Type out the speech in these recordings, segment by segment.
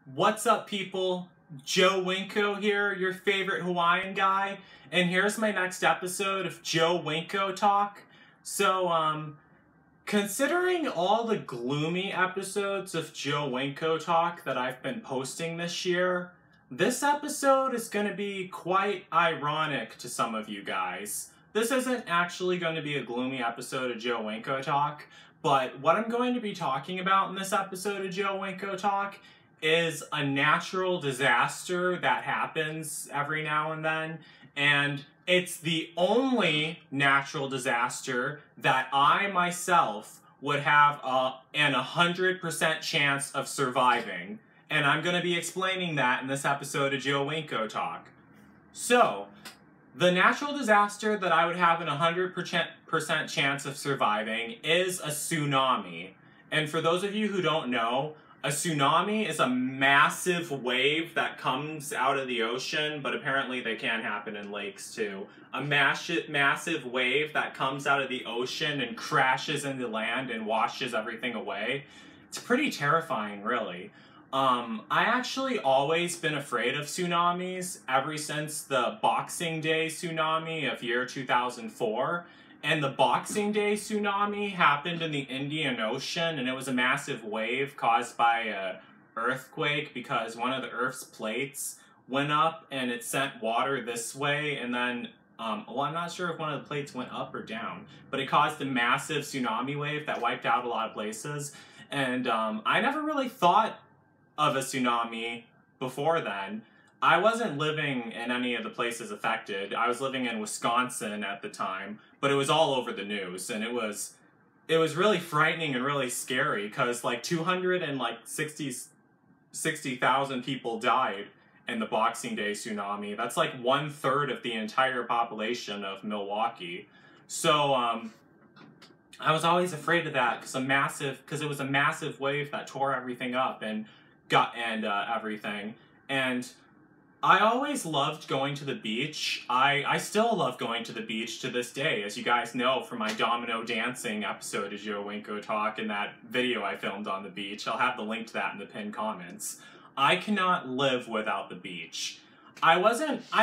What's up, people? Joe Winko here, your favorite Hawaiian guy, and here's my next episode of Joe Winko Talk. Considering all the gloomy episodes of Joe Winko Talk that I've been posting this year, this episode is going to be quite ironic to some of you guys. This isn't actually going to be a gloomy episode of Joe Winko Talk, but what I'm going to be talking about in this episode of Joe Winko Talk is a natural disaster that happens every now and then, and it's the only natural disaster that I myself would have an 100% chance of surviving, and I'm going to be explaining that in this episode of Joe Winko Talk. So, the natural disaster that I would have an 100% chance of surviving is a tsunami. And for those of you who don't know, a tsunami is a massive wave that comes out of the ocean, but apparently they can happen in lakes too. A massive wave that comes out of the ocean and crashes into land and washes everything away. It's pretty terrifying, really. I actually always been afraid of tsunamis ever since the Boxing Day tsunami of year 2004. And the Boxing Day tsunami happened in the Indian Ocean, and it was a massive wave caused by an earthquake because one of the Earth's plates went up and it sent water this way, and then, well, I'm not sure if one of the plates went up or down, but it caused a massive tsunami wave that wiped out a lot of places. And I never really thought of a tsunami before then. I wasn't living in any of the places affected. I was living in Wisconsin at the time, but it was all over the news, and it was really frightening and really scary because like 260,000 people died in the Boxing Day tsunami. That's like 1/3 of the entire population of Milwaukee. So I was always afraid of that because it was a massive wave that tore everything up and everything. And I always loved going to the beach. I still love going to the beach to this day, as you guys know from my domino dancing episode of Joe Winko Talk and that video I filmed on the beach. I'll have the link to that in the pinned comments. I cannot live without the beach. I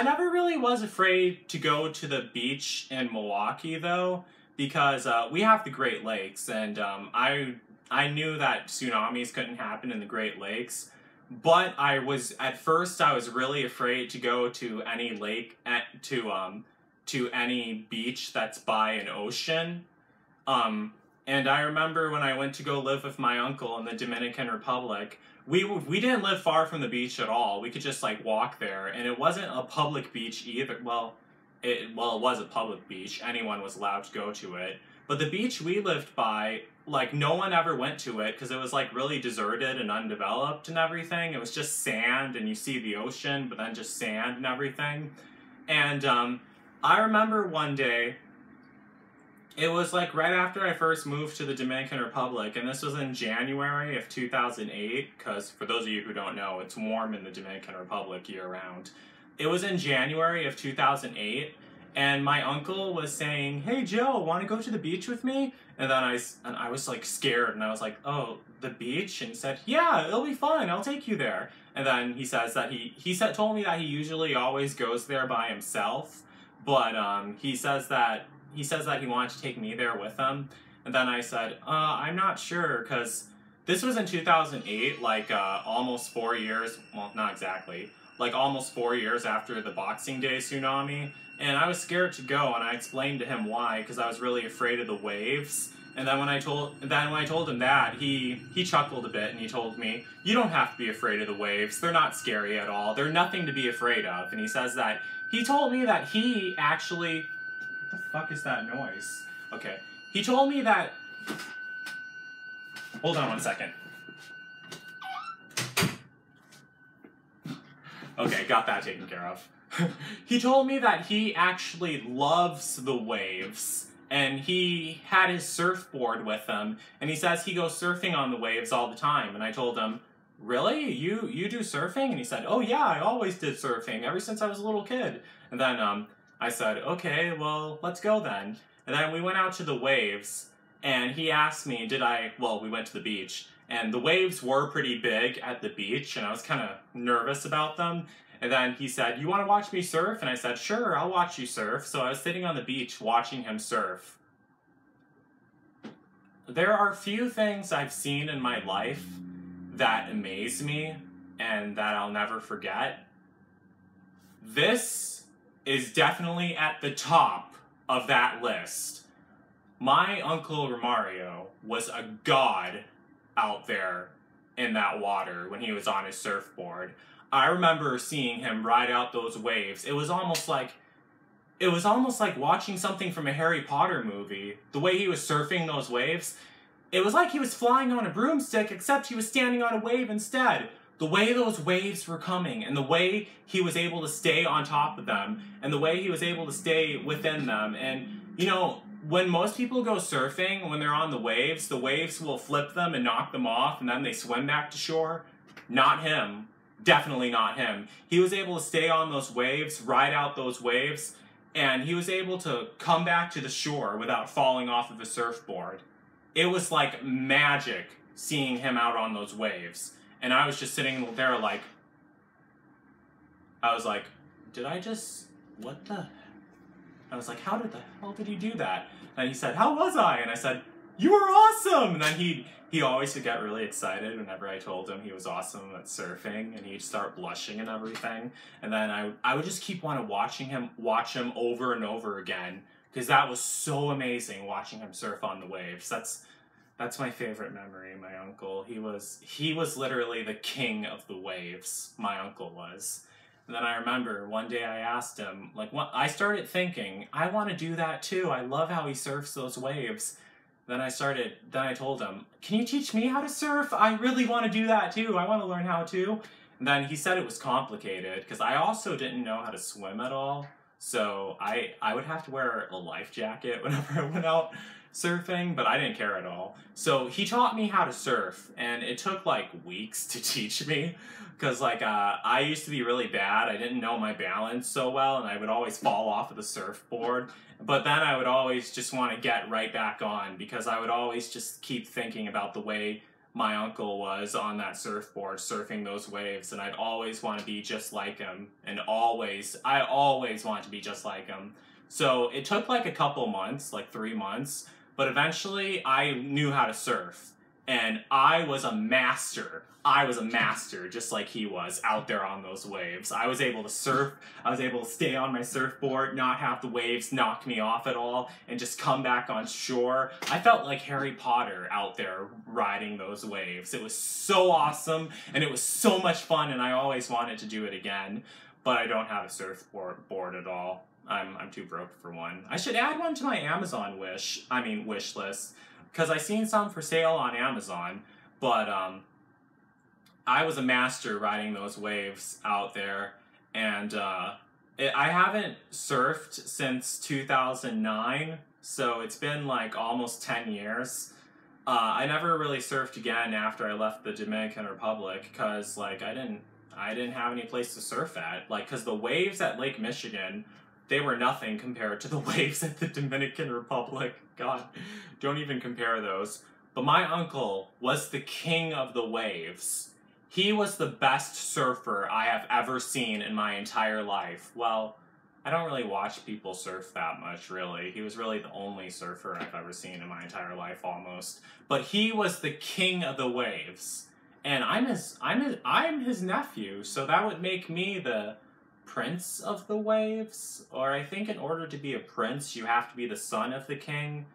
never really was afraid to go to the beach in Milwaukee though, because we have the Great Lakes, and I knew that tsunamis couldn't happen in the Great Lakes. But at first I was really afraid to go to any lake, to any beach that's by an ocean. And I remember when I went to go live with my uncle in the Dominican Republic, we didn't live far from the beach at all. We could just like walk there, and it wasn't a public beach either. Well, it was a public beach. Anyone was allowed to go to it. But the beach we lived by, like, no one ever went to it because it was, like, really deserted and undeveloped and everything. It was just sand, and you see the ocean, but then just sand and everything. And I remember one day, it was, like, right after I first moved to the Dominican Republic, and this was in January of 2008, because for those of you who don't know, it's warm in the Dominican Republic year-round. It was in January of 2008, and my uncle was saying, "Hey Joe, want to go to the beach with me?" And then I was like scared, and I was like, "Oh, the beach?" And he said, "Yeah, it'll be fun. I'll take you there." And then he says that told me that he usually always goes there by himself, but he says that he wanted to take me there with him. And then I said, "I'm not sure," because this was in 2008, like almost 4 years. Well, not exactly. Like almost 4 years after the Boxing Day tsunami. And I was scared to go, and I explained to him why, because I was really afraid of the waves. And then when I told him that, he chuckled a bit, and he told me, "You don't have to be afraid of the waves. They're not scary at all. They're nothing to be afraid of." And he told me that he actually... What the fuck is that noise? Okay. He told me that... Hold on one second. Okay, got that taken care of. He told me that he actually loves the waves, and he had his surfboard with him, and he says he goes surfing on the waves all the time. And I told him, "Really? You do surfing?" And he said, "Oh yeah, I always did surfing, ever since I was a little kid." And then I said, "Okay, well, let's go then." And then we went out to the waves, and he asked me, we went to the beach, And the waves were pretty big at the beach, and I was kind of nervous about them. And then he said, "You want to watch me surf?" And I said, "Sure, I'll watch you surf." So I was sitting on the beach watching him surf. There are few things I've seen in my life that amaze me and that I'll never forget. This is definitely at the top of that list. My Uncle Romario was a god out there in that water when he was on his surfboard. I remember seeing him ride out those waves. It was almost like watching something from a Harry Potter movie. The way he was surfing those waves, it was like he was flying on a broomstick, except he was standing on a wave instead. The way those waves were coming, and the way he was able to stay on top of them, and the way he was able to stay within them. And, you know, when most people go surfing, when they're on the waves will flip them and knock them off, and then they swim back to shore. Not him. Definitely not him. He was able to stay on those waves, ride out those waves, and he was able to come back to the shore without falling off of a surfboard. It was like magic seeing him out on those waves. And I was just sitting there like, I was like, did I just, what the? I was like, how did the hell did he do that? And he said, how was I? And I said, you were awesome! And then he always would get really excited whenever I told him he was awesome at surfing, and he'd start blushing and everything. And then I would just keep wanting to watch him over and over again, because that was so amazing watching him surf on the waves. That's my favorite memory, my uncle. He was literally the king of the waves, my uncle was. And then I remember one day I asked him, like, I started thinking, I want to do that too. I love how he surfs those waves. Then I told him, can you teach me how to surf? I really want to do that too. I want to learn how to. And then he said it was complicated, because I also didn't know how to swim at all. So I would have to wear a life jacket whenever I went out surfing, but I didn't care at all. So he taught me how to surf, and it took like weeks to teach me, because like I used to be really bad. I didn't know my balance so well, and I would always fall off of the surfboard. But then I would always just want to get right back on, because I would always just keep thinking about the way my uncle was on that surfboard surfing those waves, and I'd always want to be just like him, and I always want to be just like him. So it took like a couple months, like 3 months, but eventually I knew how to surf, and I was a master. I was a master, just like he was, out there on those waves. I was able to surf, I was able to stay on my surfboard, not have the waves knock me off at all, and just come back on shore. I felt like Harry Potter out there riding those waves. It was so awesome, and it was so much fun, and I always wanted to do it again, but I don't have a surfboard at all. I'm too broke for one. I should add one to my Amazon wish list, because I seen some for sale on Amazon, but I was a master riding those waves out there, and I haven't surfed since 2009, so it's been like almost 10 years. I never really surfed again after I left the Dominican Republic, because like I didn't have any place to surf at, like, because the waves at Lake Michigan, they were nothing compared to the waves at the Dominican Republic. God, don't even compare those. But my uncle was the king of the waves. He was the best surfer I have ever seen in my entire life. Well, I don't really watch people surf that much, really. He was really the only surfer I've ever seen in my entire life, almost. But he was the king of the waves. And I'm his nephew, so that would make me the prince of the waves. Or I think in order to be a prince, you have to be the son of the king.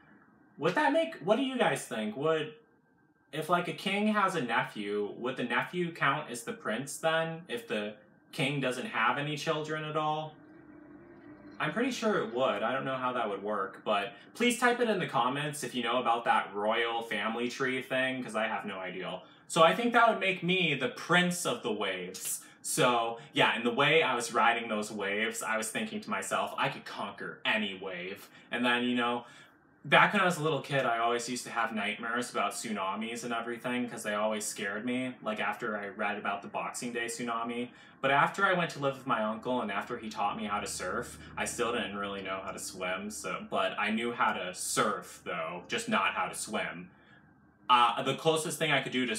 Would that make, what do you guys think? If like a king has a nephew, would the nephew count as the prince then, if the king doesn't have any children at all? I'm pretty sure it would. I don't know how that would work, but please type it in the comments if you know about that royal family tree thing, because I have no idea. So I think that would make me the prince of the waves. So yeah, in the way I was riding those waves, I was thinking to myself, I could conquer any wave. And then, you know, back when I was a little kid, I always used to have nightmares about tsunamis and everything, because they always scared me, like after I read about the Boxing Day tsunami. But after I went to live with my uncle, and after he taught me how to surf, I still didn't really know how to swim, but I knew how to surf, though, just not how to swim. the closest thing I could do to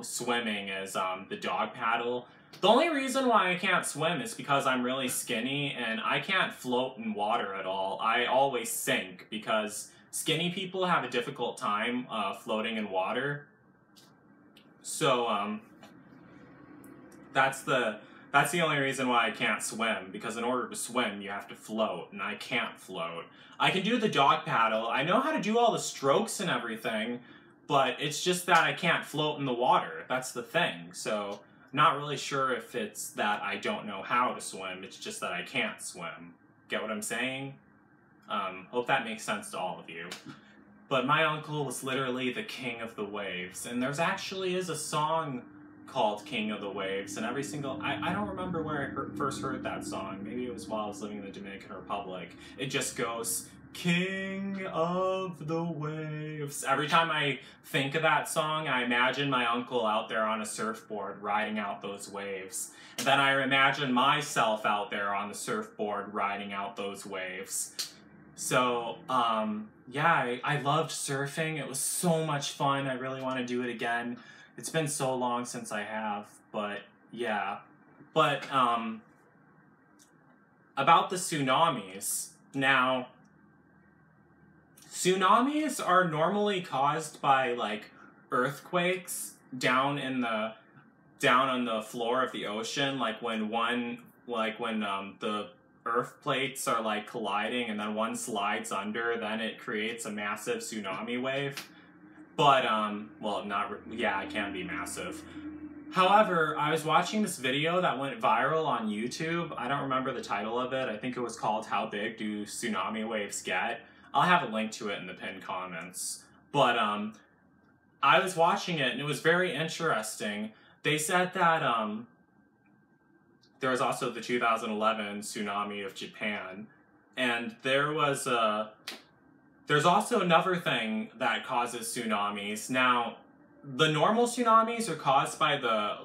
swimming is the dog paddle. The only reason why I can't swim is because I'm really skinny and I can't float in water at all. I always sink because skinny people have a difficult time floating in water. So that's the only reason why I can't swim, because in order to swim you have to float, and I can't float. I can do the dog paddle. I know how to do all the strokes and everything, but it's just that I can't float in the water. That's the thing. So not really sure if it's that I don't know how to swim, it's just that I can't swim. Get what I'm saying? Hope that makes sense to all of you. But my uncle was literally the king of the waves, and there's actually is a song called King of the Waves, and every single, I don't remember where I first heard that song. Maybe it was while I was living in the Dominican Republic. It just goes, King of the Waves. Every time I think of that song, I imagine my uncle out there on a surfboard riding out those waves. And then I imagine myself out there on the surfboard riding out those waves. So, yeah, I loved surfing. It was so much fun. I really want to do it again. It's been so long since I have, but yeah. But, about the tsunamis. Now, tsunamis are normally caused by, like, earthquakes down on the floor of the ocean, like when the earth plates are like colliding and then one slides under, then it creates a massive tsunami wave. But, well, yeah, it can be massive. However, I was watching this video that went viral on YouTube. I don't remember the title of it. I think it was called How Big Do Tsunami Waves Get? I'll have a link to it in the pinned comments. But, I was watching it and it was very interesting. They said that, there was also the 2011 tsunami of Japan, and there's also another thing that causes tsunamis. Now, the normal tsunamis are caused by the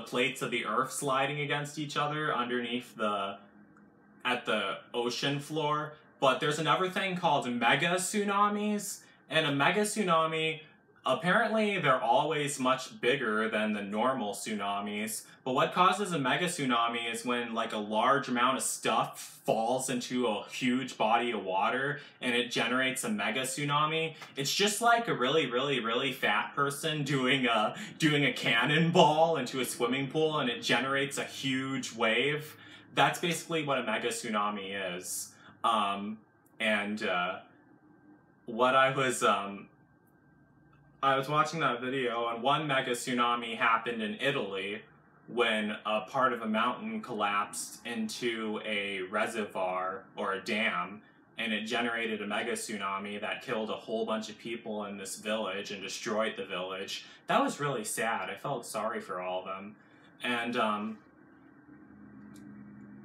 plates of the earth sliding against each other underneath at the ocean floor. But there's another thing called mega tsunamis, and a mega tsunami, apparently they're always much bigger than the normal tsunamis, but what causes a mega tsunami is when like a large amount of stuff falls into a huge body of water and it generates a mega tsunami. It's just like a really, really, really fat person doing a cannonball into a swimming pool and it generates a huge wave. That's basically what a mega tsunami is. What I was watching that video, and one mega tsunami happened in Italy when a part of a mountain collapsed into a reservoir or a dam, and it generated a mega tsunami that killed a whole bunch of people in this village and destroyed the village. That was really sad. I felt sorry for all of them. And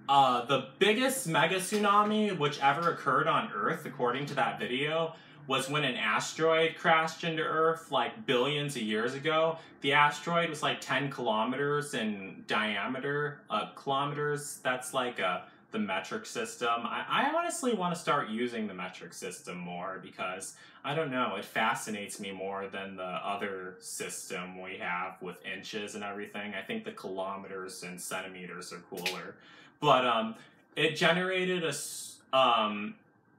the biggest mega tsunami which ever occurred on Earth, according to that video, was when an asteroid crashed into Earth like billions of years ago. The asteroid was like 10 kilometers in diameter. Kilometers, that's like the metric system. I honestly want to start using the metric system more because, I don't know, it fascinates me more than the other system we have with inches and everything. I think the kilometers and centimeters are cooler. But it generated a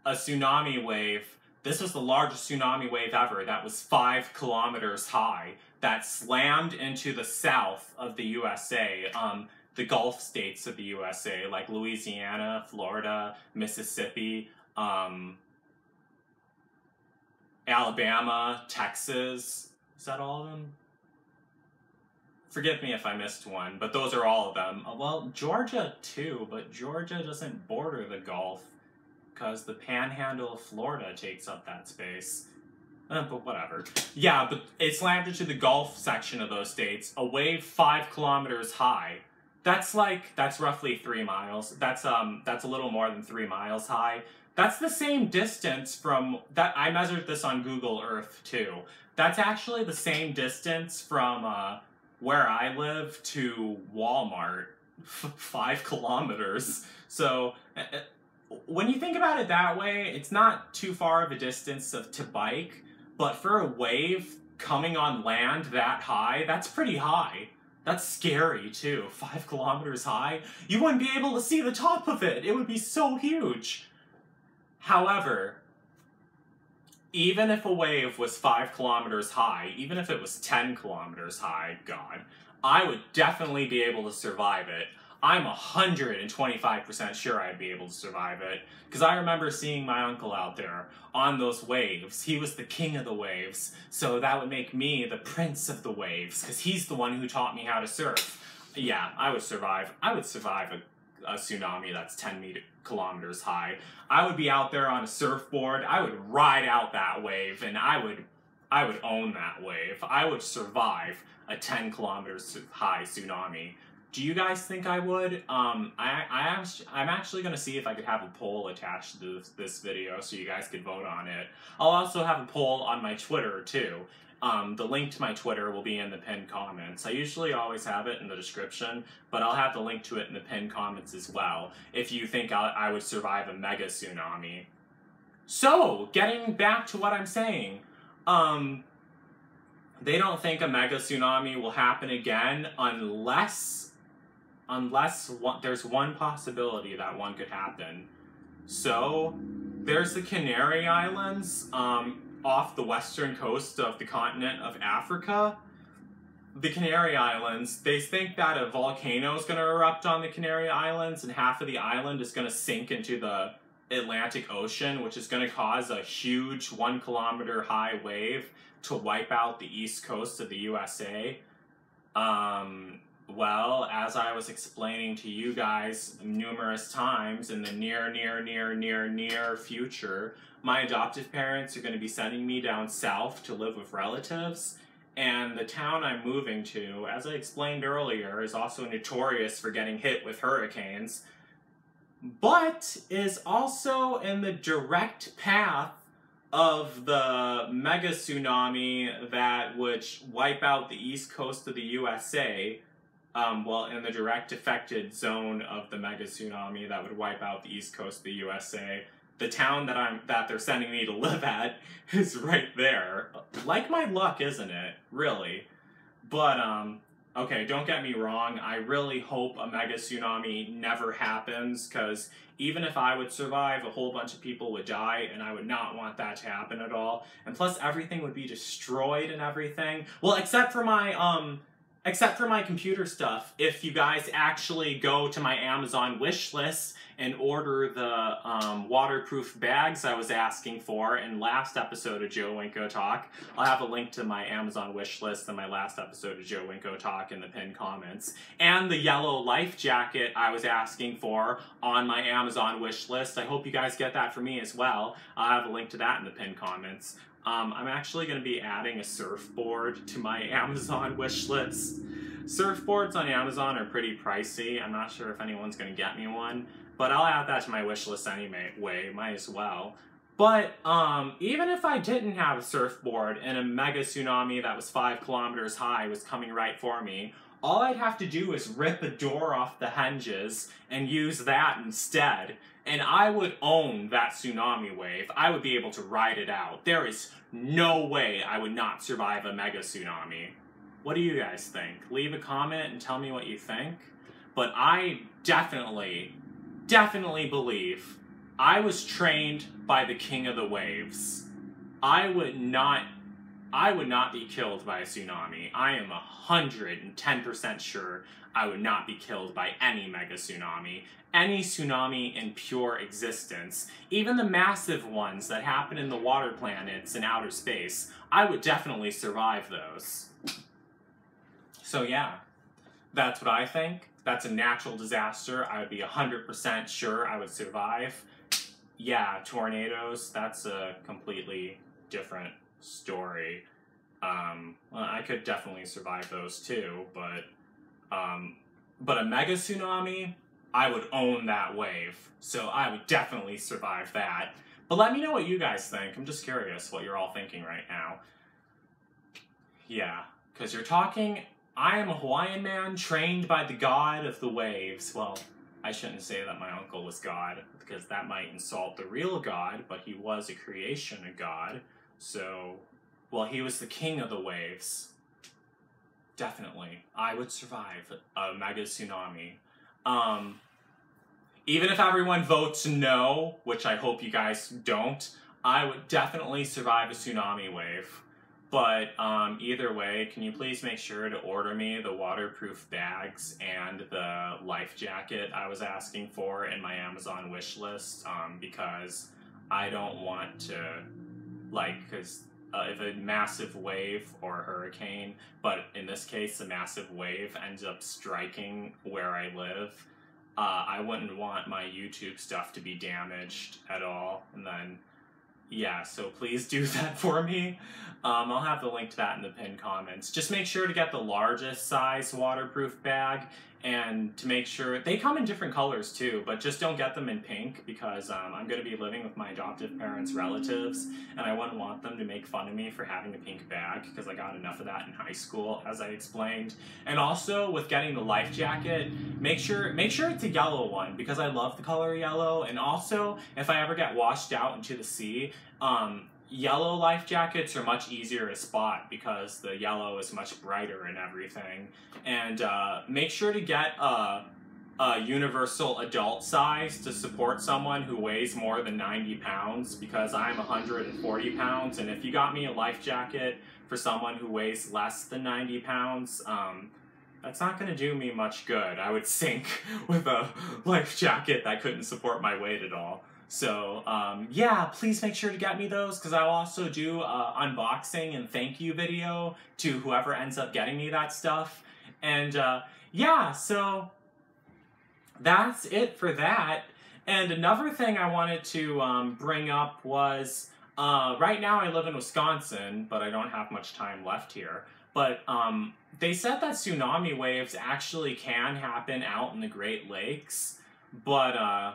tsunami wave. This was the largest tsunami wave ever that was 5 kilometers high that slammed into the south of the USA, the Gulf states of the USA, like Louisiana, Florida, Mississippi, Alabama, Texas. Is that all of them? Forgive me if I missed one, but those are all of them. Well, Georgia too, but Georgia doesn't border the Gulf, because the panhandle of Florida takes up that space. But whatever. Yeah, but it slammed into the Gulf section of those states. A wave 5 kilometers high. That's roughly 3 miles. That's a little more than 3 miles high. That's the same distance from, I measured this on Google Earth too. That's actually the same distance from where I live to Walmart. 5 kilometers. So, when you think about it that way, it's not too far of a distance to bike, but for a wave coming on land that high, that's pretty high. That's scary too. 5 kilometers high. You wouldn't be able to see the top of it. It would be so huge. However, even if a wave was 5 kilometers high, even if it was 10 kilometers high, God, I would definitely be able to survive it. I'm 125% sure I'd be able to survive it, because I remember seeing my uncle out there on those waves. He was the king of the waves, so that would make me the prince of the waves, because he's the one who taught me how to surf. Yeah, I would survive. I would survive a tsunami that's 10 kilometers high. I would be out there on a surfboard. I would ride out that wave, and I would own that wave. I would survive a 10 kilometers high tsunami. Do you guys think I would? I'm actually going to see if I could have a poll attached to this video so you guys could vote on it. I'll also have a poll on my Twitter too. The link to my Twitter will be in the pinned comments. I usually always have it in the description, but I'll have the link to it in the pinned comments as well, if you think I would survive a mega tsunami. So, getting back to what I'm saying, they don't think a mega tsunami will happen again unless there's one possibility that one could happen. So, there's the Canary Islands, off the western coast of the continent of Africa. The Canary Islands, they think that a volcano is going to erupt on the Canary Islands, and half of the island is going to sink into the Atlantic Ocean, which is going to cause a huge 1 kilometer high wave to wipe out the east coast of the USA. Well, as I was explaining to you guys numerous times, in the near future, my adoptive parents are going to be sending me down south to live with relatives, and the town I'm moving to, as I explained earlier, is also notorious for getting hit with hurricanes, but is also in the direct path of the mega tsunami that would wipe out the east coast of the USA. Well, in the direct affected zone of the mega tsunami that would wipe out the east coast of the USA. The town that they're sending me to live at is right there. Like my luck, isn't it? Really. But, okay, don't get me wrong. I really hope a mega tsunami never happens, because even if I would survive, a whole bunch of people would die, and I would not want that to happen at all. And plus, everything would be destroyed and everything. Well, except for my computer stuff. If you guys actually go to my Amazon wishlist and order the waterproof bags I was asking for in last episode of Joe Winko Talk, I'll have a link to my Amazon wishlist in my last episode of Joe Winko Talk in the pinned comments. And the yellow life jacket I was asking for on my Amazon wishlist. I hope you guys get that for me as well. I'll have a link to that in the pinned comments. I'm actually going to be adding a surfboard to my Amazon wish list. Surfboards on Amazon are pretty pricey. I'm not sure if anyone's going to get me one, but I'll add that to my wish list anyway, might as well. But even if I didn't have a surfboard and a mega tsunami that was 5 kilometers high was coming right for me, all I'd have to do is rip a door off the hinges and use that instead. And I would own that tsunami wave. I would be able to ride it out. There is no way I would not survive a mega tsunami. What do you guys think? Leave a comment and tell me what you think. But I definitely believe I was trained by the king of the waves. I would not be killed by a tsunami. I am 110% sure I would not be killed by any mega tsunami. Any tsunami in pure existence, even the massive ones that happen in the water planets in outer space, I would definitely survive those. So yeah, that's what I think. That's a natural disaster. I would be 100% sure I would survive. Yeah, tornadoes, that's a completely different story. Well, I could definitely survive those too, but a mega tsunami, I would own that wave, so I would definitely survive that. But let me know what you guys think. I'm just curious what you're all thinking right now. Yeah, because you're talking, I am a Hawaiian man trained by the god of the waves. Well, I shouldn't say that my uncle was God, because that might insult the real God, but he was a creation of God. So, well, he was the king of the waves. Definitely. I would survive a mega tsunami. Even if everyone votes no, which I hope you guys don't, I would definitely survive a tsunami wave. But either way, can you please make sure to order me the waterproof bags and the life jacket I was asking for in my Amazon wish list, because I don't want to, because if a massive wave or hurricane, but in this case a massive wave, ends up striking where I live, I wouldn't want my YouTube stuff to be damaged at all. And then, yeah, so please do that for me. I'll have the link to that in the pinned comments. Just make sure to get the largest size waterproof bag, and to make sure, they come in different colors too, but just don't get them in pink, because I'm going to be living with my adoptive parents' relatives, and I wouldn't want them to make fun of me for having a pink bag, because I got enough of that in high school, as I explained. And also, with getting the life jacket, make sure it's a yellow one, because I love the color yellow. And also, if I ever get washed out into the sea, yellow life jackets are much easier to spot, because the yellow is much brighter and everything. And make sure to get a universal adult size to support someone who weighs more than 90 pounds, because I'm 140 pounds, and if you got me a life jacket for someone who weighs less than 90 pounds, that's not going to do me much good. I would sink with a life jacket that couldn't support my weight at all. So, yeah, please make sure to get me those, because I'll also do an unboxing and thank you video to whoever ends up getting me that stuff. And, yeah, so that's it for that. And another thing I wanted to bring up was, right now I live in Wisconsin, but I don't have much time left here. But they said that tsunami waves actually can happen out in the Great Lakes, but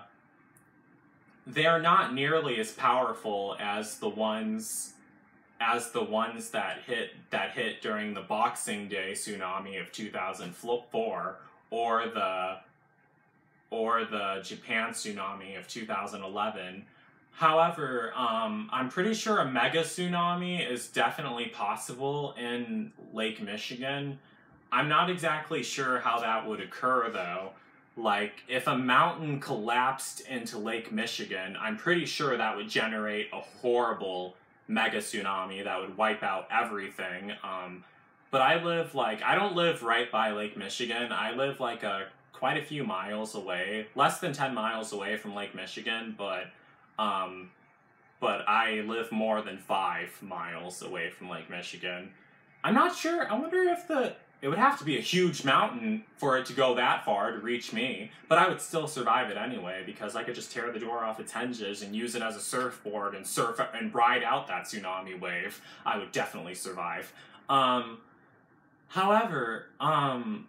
they are not nearly as powerful as the ones that hit during the Boxing Day tsunami of 2004, or the Japan tsunami of 2011. However, I'm pretty sure a mega tsunami is definitely possible in Lake Michigan. I'm not exactly sure how that would occur, though. Like, if a mountain collapsed into Lake Michigan, I'm pretty sure that would generate a horrible mega tsunami that would wipe out everything. But I don't live right by Lake Michigan. I live quite a few miles away, less than 10 miles away from Lake Michigan, but I live more than 5 miles away from Lake Michigan. I'm not sure. I wonder if it would have to be a huge mountain for it to go that far to reach me, but I would still survive it anyway, because I could just tear the door off its hinges and use it as a surfboard and surf and ride out that tsunami wave. I would definitely survive. However, I'm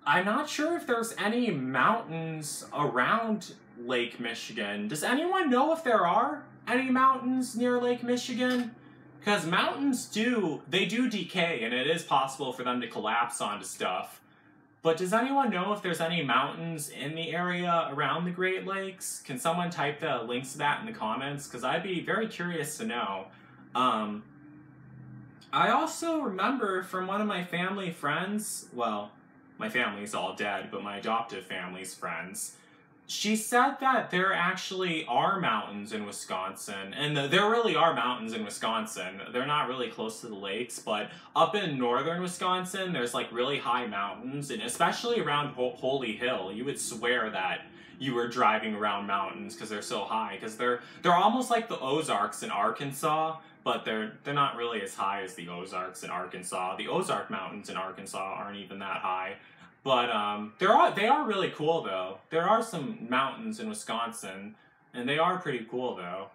not sure if there's any mountains around Lake Michigan. Does anyone know if there are any mountains near Lake Michigan? Because mountains do decay, and it is possible for them to collapse onto stuff. But does anyone know if there's any mountains in the area around the Great Lakes? Can someone type the links to that in the comments? Because I'd be very curious to know. I also remember from one of my family friends, well, my family's all dead, but my adoptive family's friends, she said that there actually are mountains in Wisconsin, and there really are mountains in Wisconsin. They're not really close to the lakes, but up in northern Wisconsin, there's really high mountains, and especially around Holy Hill, you would swear that you were driving around mountains because they're so high, because they're almost like the Ozarks in Arkansas, but they're not really as high as the Ozarks in Arkansas. The Ozark Mountains in Arkansas aren't even that high. But they are really cool, though. There are some mountains in Wisconsin, and they are pretty cool, though.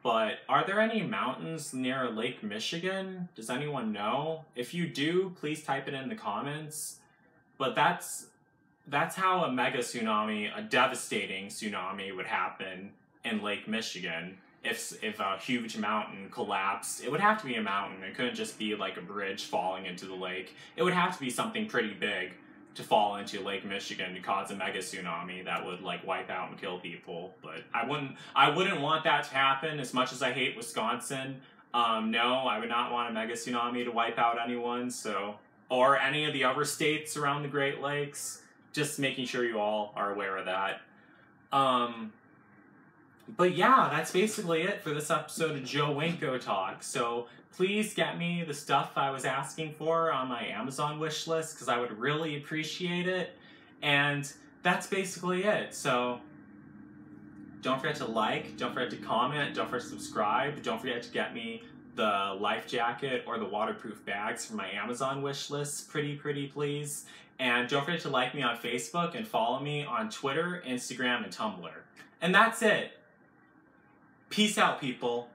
But are there any mountains near Lake Michigan? Does anyone know? If you do, please type it in the comments. But that's how a mega tsunami, a devastating tsunami, would happen in Lake Michigan. If a huge mountain collapsed, it would have to be a mountain. It couldn't just be like a bridge falling into the lake. It would have to be something pretty big to fall into Lake Michigan to cause a mega tsunami that would like wipe out and kill people. But I wouldn't want that to happen. As much as I hate Wisconsin, no, I would not want a mega tsunami to wipe out anyone. So, or any of the other states around the Great Lakes. Just making sure you all are aware of that. But yeah, that's basically it for this episode of Joe Winko Talk. So please get me the stuff I was asking for on my Amazon wish list, because I would really appreciate it. And that's basically it. So don't forget to like, don't forget to comment, don't forget to subscribe, don't forget to get me the life jacket or the waterproof bags from my Amazon wish list, pretty please. And don't forget to like me on Facebook and follow me on Twitter, Instagram, and Tumblr. And that's it. Peace out, people.